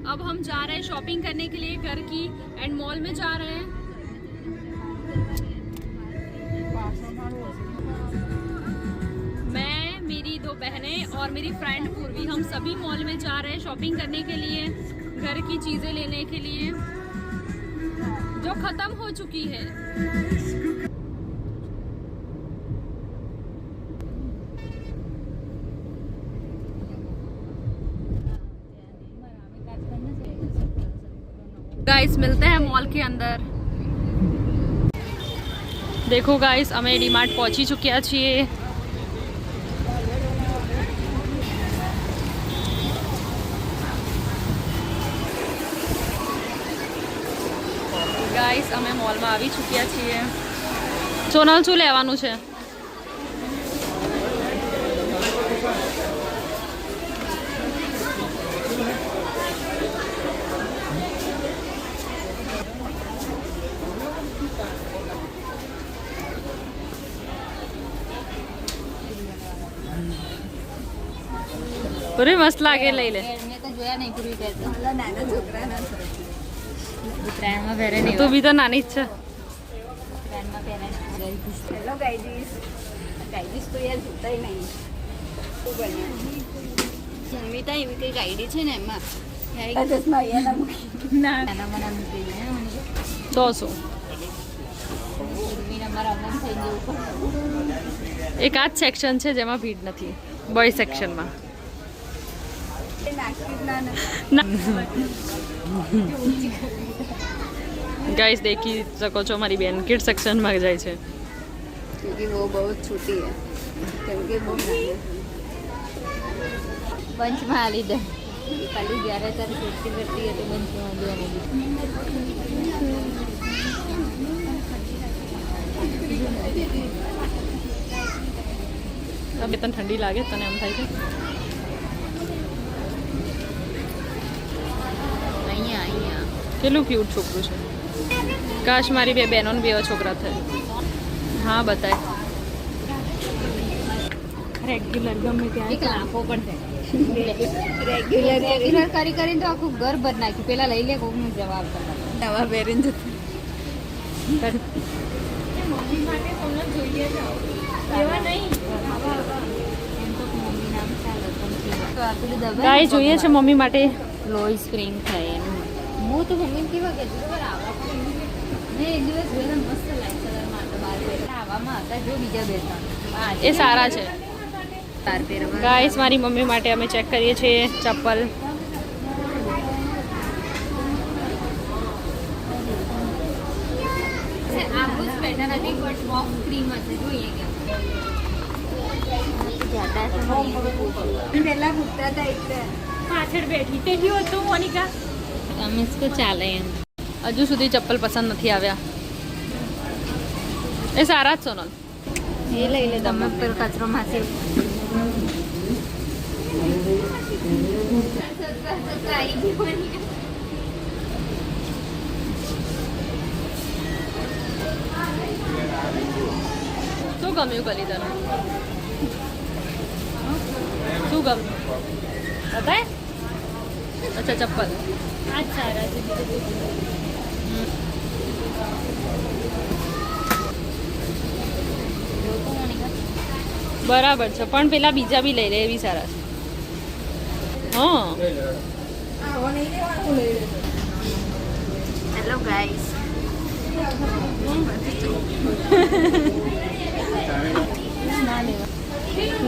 अब हम जा रहे हैं शॉपिंग करने के लिए घर की एंड मॉल में जा रहे हैं। मैं, मेरी 2 बहनें और मेरी फ्रेंड पूर्वी, हम सभी मॉल में जा रहे हैं शॉपिंग करने के लिए, घर की चीजें लेने के लिए जो खत्म हो चुकी है। गाइस मिलते हैं मॉल के अंदर। देखो गाइस અમે ડીમાર્ટ પહોંચી ચૂક્યા છીએ। ગાઈસ અમે મોલમાં આવી ચૂક્યા છીએ। સોનલ શું લેવાનું છે? પૂરી મસ્ત લાગે, લઈ લે। મેં તો જોયા નહીં પૂરી પહેરતો. નાના છોકરાના ઉત્તરાયણમાં પહેરે નહીં. તું બી તો નાની જ છે। ઉત્તરાયણમાં પહેરે નહીં. હેલો ગાઈડીસ તો યાર જોતાય નહીં શું બન્યા જન્મિતા એવી કઈ ગાઈડી છે ને એમાં ચશ્મા અહીંયા મૂકી નાના મને મૂકી દે તો શું પૂર્વીને અમારા અમન થઈ ગયું એક આ જ સેક્શન છે જેમાં ભીડ નથી, બોય સેક્શનમાં। गाइस देखी सको છો મારી બેન કિડ સેક્શનમાં જાય છે क्योंकि वो बहुत छोटी है क्योंकि वो પંચમાં આલી દે ખાલી જ્યારે તારી સેફટી કરતી હતી પંચમાં હવે તને ઠંડી લાગે તને એમ થાય છે અહીંયા કેટલું ક્યુટ છોકરું છે। કાશ મારી બે બહેનોને બે છોકરા થાય। હા બતાય રેગ્યુલર ગમે એક લાખો પણ રેગ્યુલર કરી કરીને તો આખું ઘર બદ નાખ્યું પેલા લઈ લે કોઈનો જવાબ કરતા નવા પહેરીને જતું ગાય જોઈએ છે મમ્મી માટે લોઈસ ક્રીમ થાય એનું હું તો મમ્મી કેવા કહેતી ખબર આવા મેં એક દિવસ જોયેલા મસ્ત લાઈટ કલરમાં હતા બાર પહેરતા આવામાં હતા જો બીજા બે ત્રણ એ સારા છે। બાર પહેરવા ગાઈસ મારી મમ્મી માટે અમે ચેક કરીએ છીએ ચપ્પલ। આવું જ બેટર હતી બટ સોફ્ટ ક્રીમ હતી જોઈએ કે પહેલા મૂકતા હતા એટલે પાછળ બેઠી તેલી હતું મોનિકા અમે इसको ચાલે એમ હજુ સુધી ચપ્પલ પસંદ નથી આવ્યા। એ સારા જ સોનલ એ લઈ લે તમે પેલો કચરો માસી શું ગમ્યું કલી તને? શું ગમ્યું બતાય? અચ્છા ચપ્પલ આ જ સારા છે। બરાબર છે પણ પેલા બીજા બી લઈ લે એવી સારા છે। હા હેલો ગાઈસ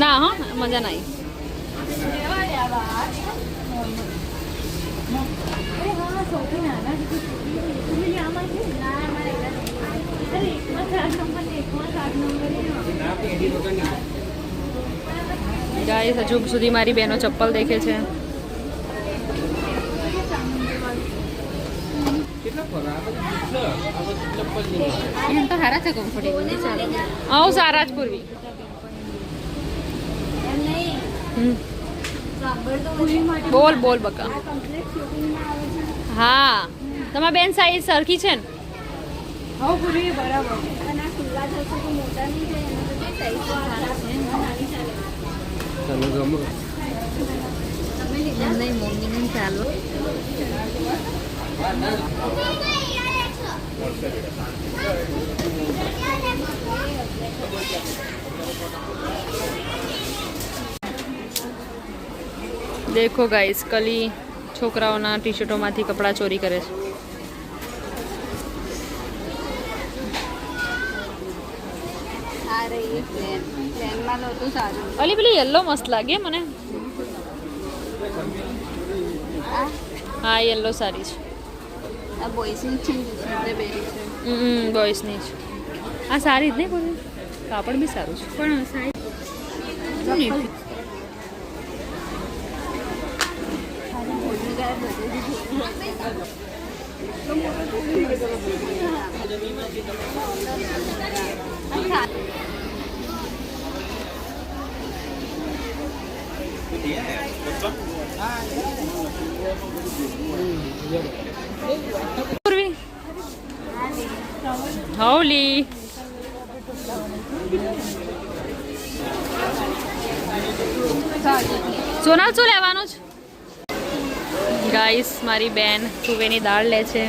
ના હા મજા ના આવી। ગાઈસ હજુ સુધી મારી બહેનો ચપ્પલ દેખે છે। એમ તો સારા છે કમ્ફર્ટેબલ ને ચાલે આવ સારા જ પૂર્વી। એમ નહીં સાંભળ તો બોલ બોલ બકા। હા તમારા બેન સાઈઝ સરખી છે ને? હા પૂરી બરાબર અને આ ખુલ્લા થશે તો મોટા નહીં થાય એના તો સાઈઝ સારા છે નાની ચાલે તમે ગમો તમે નહીં મમ્મીને ચાલો દેખો ગાઈસ કલી છોકરાઓના ટી શર્ટોમાંથી કપડાં ચોરી કરે છે. આ રહી પ્લેન પ્લેનમાં નહોતું સારું. અલી પેલી યલો મસ્ત લાગે મને. આ હા યલો સારી છે. આ બોયસની છે ને દૂસરી પહેરી છે. બોયસની છે. આ સારી જ નહીં બોલું કાપડ બી સારું છે પણ સાઈઝ હોલી સોના શું લેવાનું છે ગાઈસ મારી બેન તુવેરની દાળ લે છે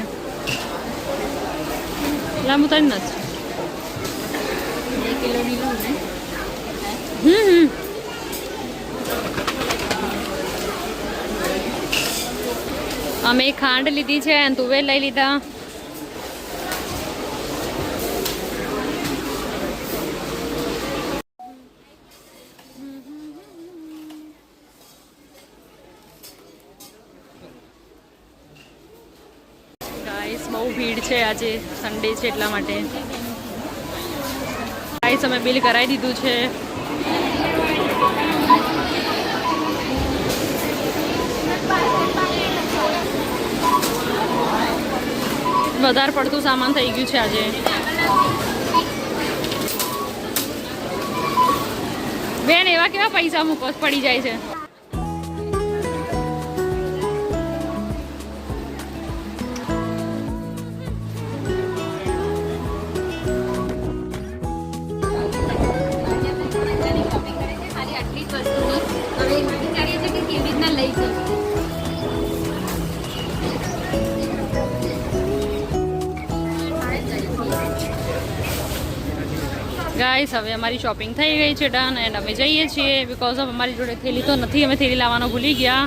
લાંબુ તરી નથી 2 કિલોની લઉં ને. અમે ખાંડ લીધી છે અને તુવેર લઈ લીધા. ગાઈસ બહુ ભીડ છે આજે સન્ડે છે એટલા માટે. ગાઈસ અમે બિલ કરાવી દીધું છે. વધારે પડતું સામાન થઈ ગયું છે આજે. બેન એવા કેવા પૈસા મૂકો પડી જાય છે. ગાઈસ હવે અમારી શોપિંગ થઈ ગઈ છે ડન એન્ડ અમે જઈએ છીએ બીકોઝ ઓફ અમારી જોડે થેલી તો નથી. અમે થેલી લાવવાનો ભૂલી ગયા.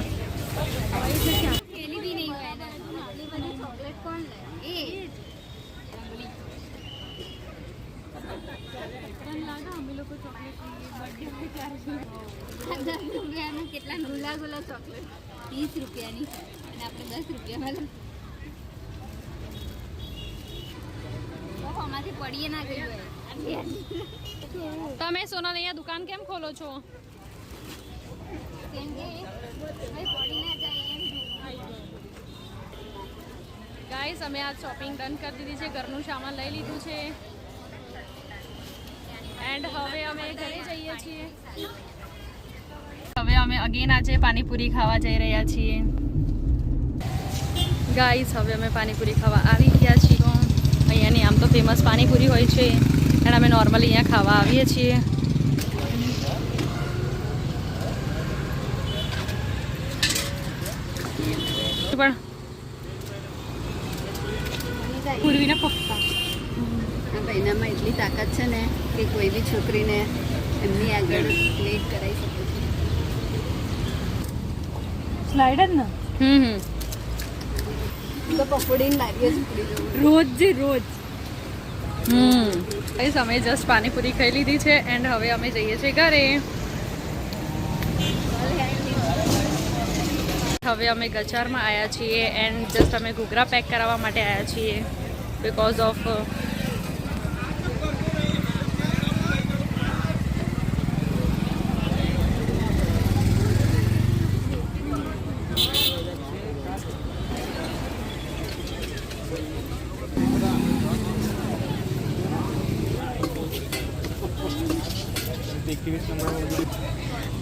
કેટલા ગુલા ગુલા ચોકલેટ 30 રૂપિયાની છે અને આપણે 10 રૂપિયામાં આમાંથી પડીએ ના ગયું હોય. તમે સોનલ અહીંયા દુકાન કેમ ખોલો છો? કેમ કે પડી ના જાય એમ. ગાઈસ અમે આજ શોપિંગ ડન કરી દીધી છે. ઘરનું સામાન લઈ લીધું છે એન્ડ હવે અમે ઘરે જઈએ છીએ. હવે અમે અગેન આજે પાણીપુરી ખાવા જઈ રહ્યા છીએ. ગાઈસ હવે અમે પાણીપુરી ખાવા આવી ગયા છીએ. અહીંયાની આમ તો ફેમસ પાણીપુરી હોય છે અને અમે નોર્મલી અહીંયા ખાવા આવીએ છીએ. પણ પૂર્વીના પપ્પા આ ભાઈનામાં એટલી તાકાત છે ને કે કોઈ બી છોકરીને એમની આગળ લેટ કરાવી શકે છે. સ્લાઇડર ને તો પકોડીને લાવીએ જ પડી જવું રોજ અમે જસ્ટ પાણીપુરી ખાઈ લીધી છે એન્ડ હવે અમે જઈએ છીએ ઘરે. હવે અમે ગચારમાં આવ્યા છીએ એન્ડ જસ્ટ અમે ઘૂઘરા પેક કરાવવા માટે આવ્યા છીએ બીકોઝ ઓફ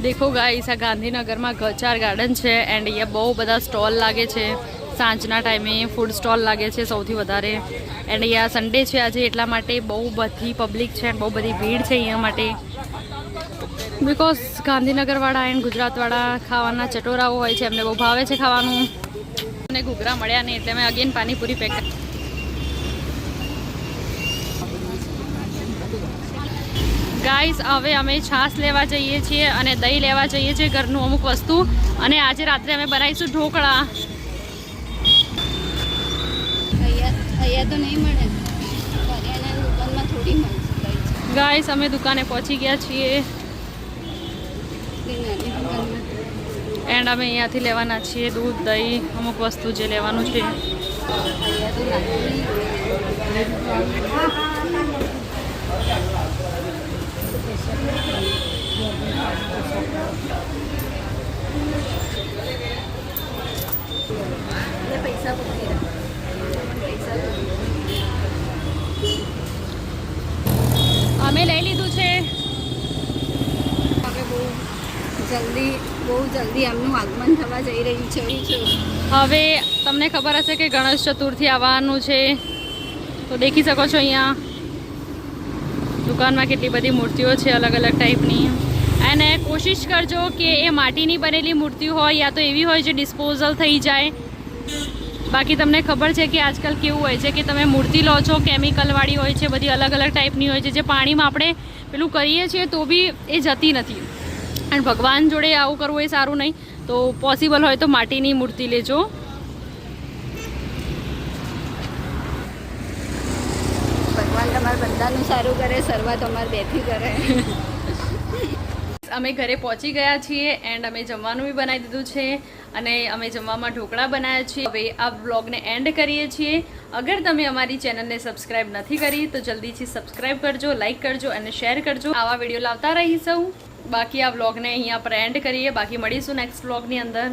દેખો ગાઈસ આ ગાંધીનગરમાં ગચાર ગાર્ડન છે એન્ડ અહીંયા બહુ બધા સ્ટોલ લાગે છે. સાંજના ટાઈમે ફૂડ સ્ટોલ લાગે છે સૌથી વધારે એન્ડ અહીંયા સન્ડે છે આજે એટલા માટે બહુ બધી પબ્લિક છે એન્ડ બહુ બધી ભીડ છે અહીંયા માટે. બિકોઝ ગાંધીનગરવાળા એન્ડ ગુજરાતવાળા ખાવાના ચટોરાઓ હોય છે, એમને બહુ ભાવે છે ખાવાનું. અને ઘૂઘરા મળ્યા નહીં એટલે મેં અગેન પાણીપુરી પેક. ગાઈસ હવે અમે છાશ લેવા જઈએ છીએ અને દહીં લેવા જઈએ છીએ, ઘરનું અમુક વસ્તુ. અને આજે રાત્રે અમે બનાવીશું ઢોકળા. અહીંયા તો નહીં મળે, કરિયાણાની દુકાનમાં થોડી મળશે. ગાઈસ અમે દુકાને પહોંચી ગયા છીએ નાની દુકાનમાં એન્ડ અમે અહીંયાથી લેવાના છીએ દૂધ, દહીં, અમુક વસ્તુ જે લેવાનું છે. અહીંયા તો નાની પૈસા પકડી પૈસા અમે લઈ લીધું છે. હવે બહુ જલ્દી આમનું આગમન થવા જઈ રહ્યું છે. હવે તમને ખબર હશે કે ગણેશ ચતુર્થી આવવાનું છે, તો દેખી શકો છો અહીંયા દુકાનમાં કેટલી બધી મૂર્તિઓ છે અલગ અલગ ટાઈપની. અને કોશિશ કરજો કે એ માટીની બનેલી મૂર્તિ હોય યા તો એવી હોય જે ડિસ્પોઝલ થઈ જાય. બાકી તમને ખબર છે કે આજકાલ કેવું હોય છે કે તમે મૂર્તિ લો છો કેમિકલવાળી હોય છે, બધી અલગ અલગ ટાઈપની હોય છે, જે પાણીમાં આપણે પેલું કરીએ છીએ તો બી એ જતી નથી. અને ભગવાન જોડે આવું કરવું એ સારું નહીં, તો પોસિબલ હોય તો માટીની મૂર્તિ લેજો. ભગવાન તમારા બધાનું સારું કરે, શરૂઆત અમારે બેથી કરે. અમે ઘરે પહોંચી ગયા છીએ એન્ડ અમે જમવાનું બી બનાવી દીધું છે અને અમે જમવામાં ઢોકળા બનાવ્યા છીએ. હવે આ વ્લોગને એન્ડ કરીએ છીએ. અગર તમે અમારી ચેનલને સબસ્ક્રાઈબ નથી કરી તો જલ્દીથી સબસ્ક્રાઈબ કરજો, લાઇક કરજો અને શેર કરજો. આવા વિડીયો લાવતા રહીશું. બાકી આ વ્લોગને અહીંયા પર એન્ડ કરીએ. બાકી મળીશું નેક્સ્ટ વ્લોગની અંદર.